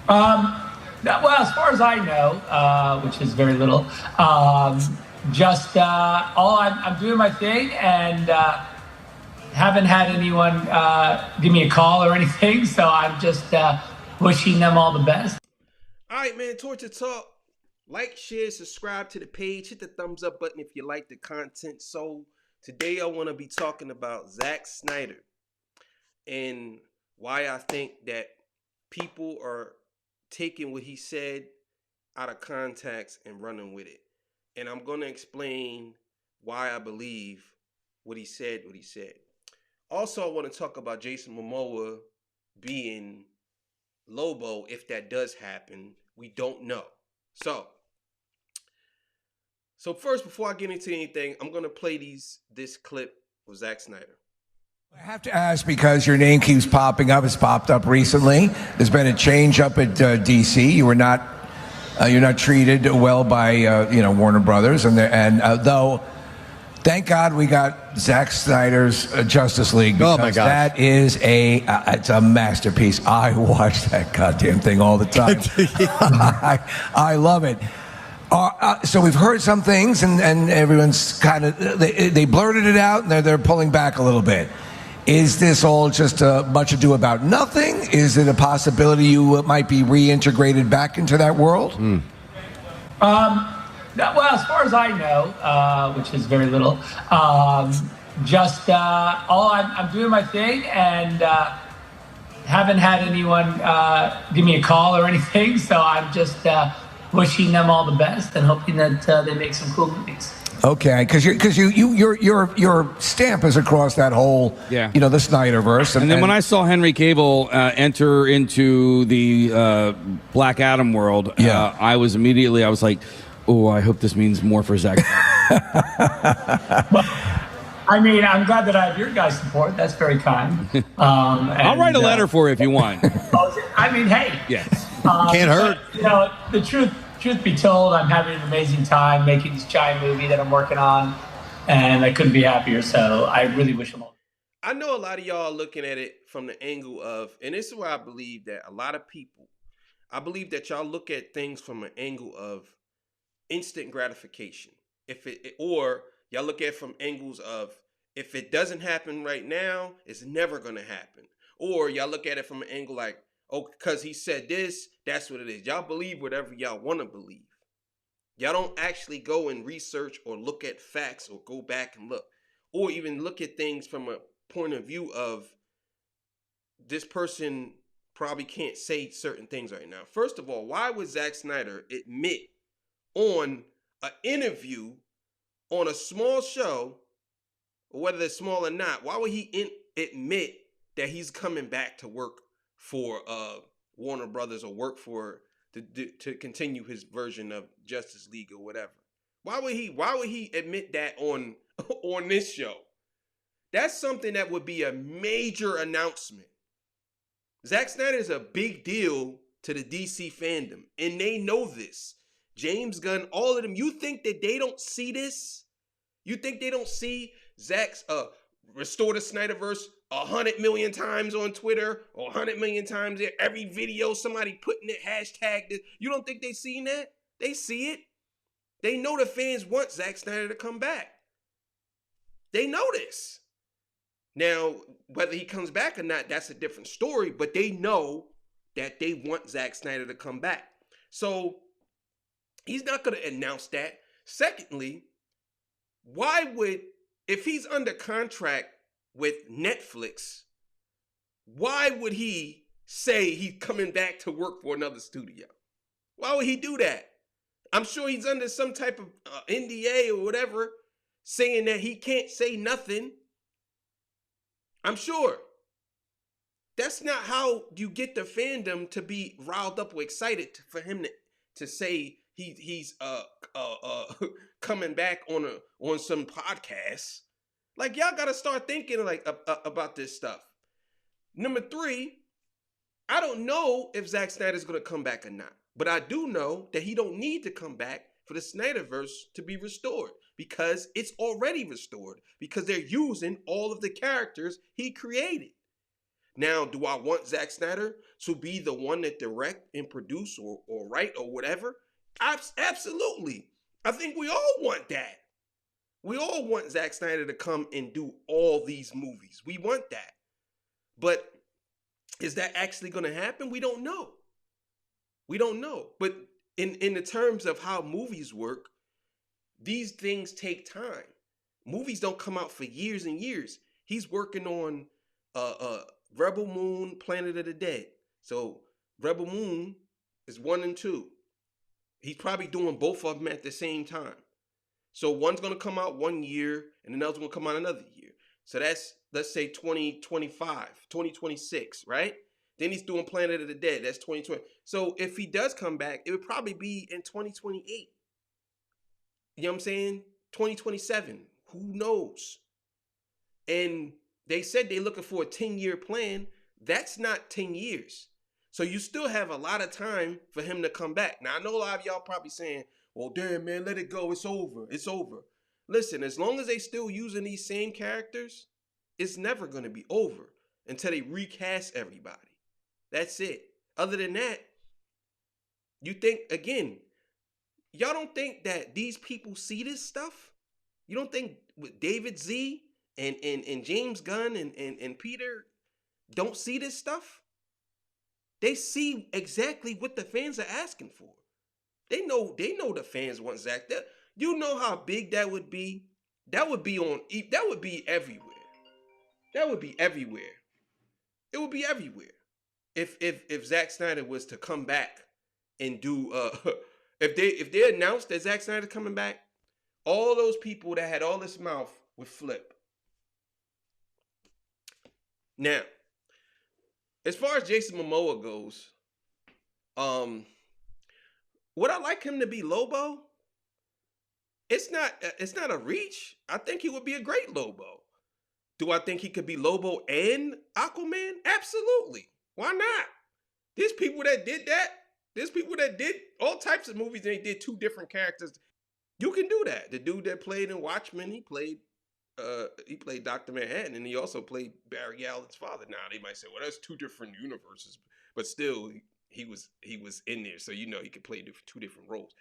Well, as far as I know, which is very little, just I'm doing my thing and haven't had anyone give me a call or anything. So I'm just wishing them all the best. All right, man. Torture Talk. Like, share, subscribe to the page. Hit the thumbs up button if you like the content. So today I want to be talking about Zack Snyder and why I think that people are taking what he said out of context and running with it. And I'm going to explain why I believe what he said. Also, I want to talk about Jason Momoa being Lobo. If that does happen, we don't know. So first, before I get into anything, I'm going to play this clip of Zack Snyder. I have to ask because your name keeps popping up. It's popped up recently. There's been a change up at DC. You're not treated well by Warner Brothers, and though, thank God we got Zack Snyder's Justice League, because that is it's a masterpiece. I watch that goddamn thing all the time. I love it. So we've heard some things, and everyone's kind of they blurted it out, and they're pulling back a little bit. Is this all just much ado about nothing? Is it a possibility you might be reintegrated back into that world? Well, as far as I know, which is very little, I'm doing my thing and haven't had anyone give me a call or anything. So I'm just wishing them all the best and hoping that they make some cool movies. Okay, because your stamp is across that whole, the Snyderverse. And then when I saw Henry Cavill enter into the Black Adam world, I was like, oh, I hope this means more for Zack. Well, I mean, I'm glad that I have your guys' support. That's very kind. I'll write a letter for you if you want. I mean, hey. Yes. Can't hurt. But, the truth be told, I'm having an amazing time making this giant movie that I'm working on, and I couldn't be happier. So I really wish them all. I know a lot of y'all are looking at it from the angle of, and this is where I believe that a lot of people, I believe that y'all look at things from an angle of instant gratification. Or y'all look at it from angles of, if it doesn't happen right now, it's never going to happen. Or y'all look at it from an angle like, oh, because he said this, that's what it is. Y'all believe whatever y'all want to believe. Y'all don't actually go and research or look at facts or go back and look. Or even look at things from a point of view of, this person probably can't say certain things right now. First of all, why would Zack Snyder admit on an interview on a small show, or whether it's small or not, why would he admit that he's coming back to work for Warner Brothers or work for to continue his version of Justice League or whatever? Why would he admit that on this show? That's something that would be a major announcement. Zack Snyder is a big deal to the DC fandom, and they know this. James Gunn, all of them. You think that they don't see this? You think they don't see Zack's restore the Snyderverse 100 million times on Twitter, or 100 million times there, every video somebody putting it, hashtag this. You don't think they seen that? They see it. They know the fans want Zack Snyder to come back. They know this. Now, whether he comes back or not, that's a different story, but they know that they want Zack Snyder to come back. So he's not going to announce that. Secondly, if he's under contract with Netflix, why would he say he's coming back to work for another studio? Why would he do that? I'm sure he's under some type of NDA or whatever, saying that he can't say nothing. I'm sure. That's not how you get the fandom to be riled up or excited for him to say he's coming back on some podcast. Like, y'all gotta start thinking like about this stuff. Number 3, I don't know if Zack Snyder's gonna come back or not, but I do know that he don't need to come back for the Snyderverse to be restored, because it's already restored, because they're using all of the characters he created. Now, do I want Zack Snyder to be the one that direct and produce or write or whatever? Absolutely. I think we all want that. We all want Zack Snyder to come and do all these movies. We want that. But is that actually going to happen? We don't know. We don't know. But in the terms of how movies work, these things take time. Movies don't come out for years and years. He's working on Rebel Moon, Planet of the Dead. So Rebel Moon is 1 and 2. He's probably doing both of them at the same time. So one's going to come out 1 year and another's going to come out another year. So that's, let's say 2025, 2026, right? Then he's doing Planet of the Dead. That's 2020. So if he does come back, it would probably be in 2028. You know what I'm saying? 2027. Who knows? And they said they're looking for a 10-year plan. That's not 10 years. So you still have a lot of time for him to come back. Now, I know a lot of y'all probably saying, well, damn, man, let it go. It's over. It's over. Listen, as long as they still using these same characters, it's never going to be over until they recast everybody. That's it. Other than that, you think, again, y'all don't think that these people see this stuff? You don't think with David Z and James Gunn and Peter don't see this stuff? They see exactly what the fans are asking for. They know the fans want Zack. You know how big that would be? That would be everywhere. That would be everywhere. It would be everywhere. If Zack Snyder was to come back and do if they announced that Zack Snyder coming back, all those people that had all this mouth would flip. Now, as far as Jason Momoa goes, would I like him to be Lobo? It's not a reach. I think he would be a great Lobo. Do I think he could be Lobo and Aquaman? Absolutely. Why not? There's people that did that. There's people that did all types of movies and they did two different characters. You can do that. The dude that played in Watchmen, he played Dr. Manhattan, and he also played Barry Allen's father. Now they might say, well, that's two different universes, but still he was in there, so you know he could play two different roles.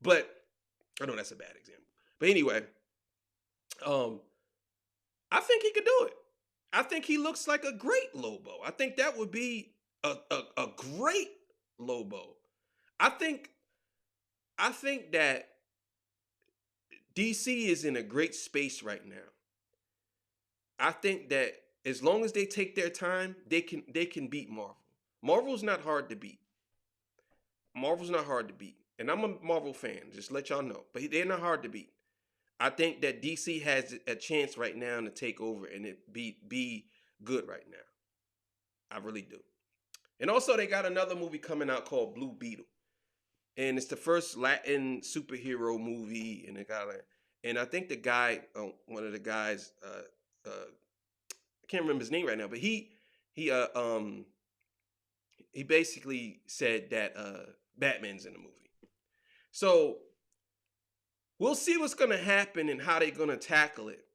But I know that's a bad example. But anyway, I think he could do it. I think he looks like a great Lobo. I think that would be a great Lobo. I think that DC is in a great space right now. I think that as long as they take their time, they can beat Marvel. Marvel's not hard to beat. Marvel's not hard to beat. And I'm a Marvel fan, just to let y'all know. But they're not hard to beat. I think that DC has a chance right now to take over and it be good right now. I really do. And also they got another movie coming out called Blue Beetle. And it's the first Latin superhero movie, and I think the guy, one of the guys, I can't remember his name right now, but he basically said that Batman's in the movie. So we'll see what's going to happen and how they're going to tackle it.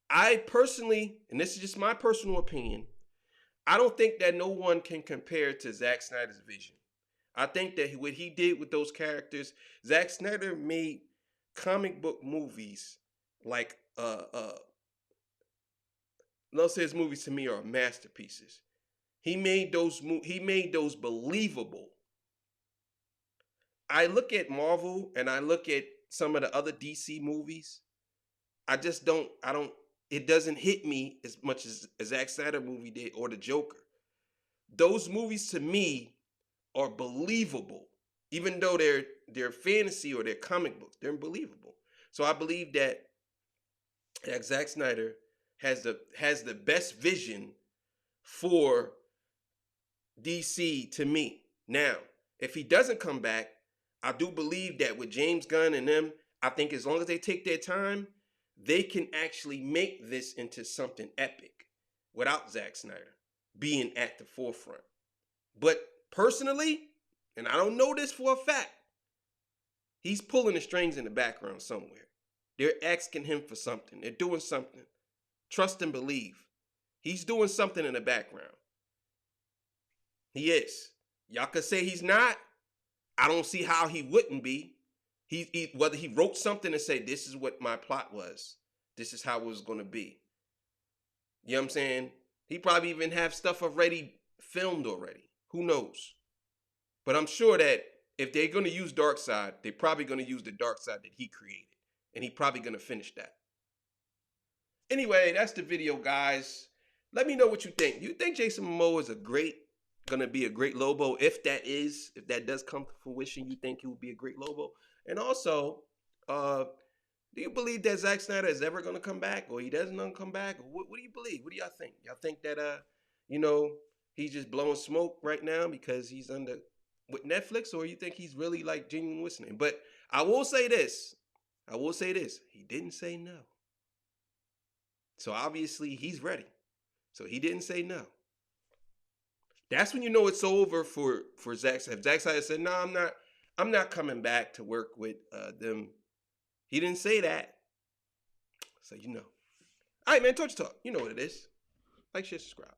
I personally, and this is just my personal opinion, I don't think that no one can compare to Zack Snyder's vision. I think that what he did with those characters, Zack Snyder made comic book movies like, let's say his movies to me are masterpieces. He made those believable. I look at Marvel and I look at some of the other DC movies. It doesn't hit me as much as a Zack Snyder movie did or the Joker. Those movies to me are believable, even though they're fantasy or they're comic books. They're believable. So I believe that Zack Snyder has the best vision for DC to me. Now, if he doesn't come back, I do believe that with James Gunn and them, I think as long as they take their time, they can actually make this into something epic without Zack Snyder being at the forefront. But personally, and I don't know this for a fact, he's pulling the strings in the background somewhere. They're asking him for something. They're doing something. Trust and believe. He's doing something in the background. He is. Y'all could say he's not. I don't see how he wouldn't be. He whether he wrote something and say, this is what my plot was. This is how it was going to be. You know what I'm saying? He probably even have stuff already filmed already. Who knows? But I'm sure that if they're going to use Darkseid, they're probably going to use the Darkseid that he created. And he's probably going to finish that. Anyway, that's the video, guys. Let me know what you think. You think Jason Momoa is going to be a great Lobo? If that does come to fruition, you think he will be a great Lobo? And also, do you believe that Zack Snyder is ever going to come back, or he doesn't come back? Or what do you believe? What do y'all think? Y'all think that he's just blowing smoke right now because he's with Netflix, or you think he's really like genuine listening? But I will say this. He didn't say no. So obviously he's ready. So he didn't say no. That's when you know it's over for Zack Snyder. If Zack Snyder said, no, I'm not coming back to work with them. He didn't say that. So you know. All right, man, Torch Talk. You know what it is. Like, share, subscribe.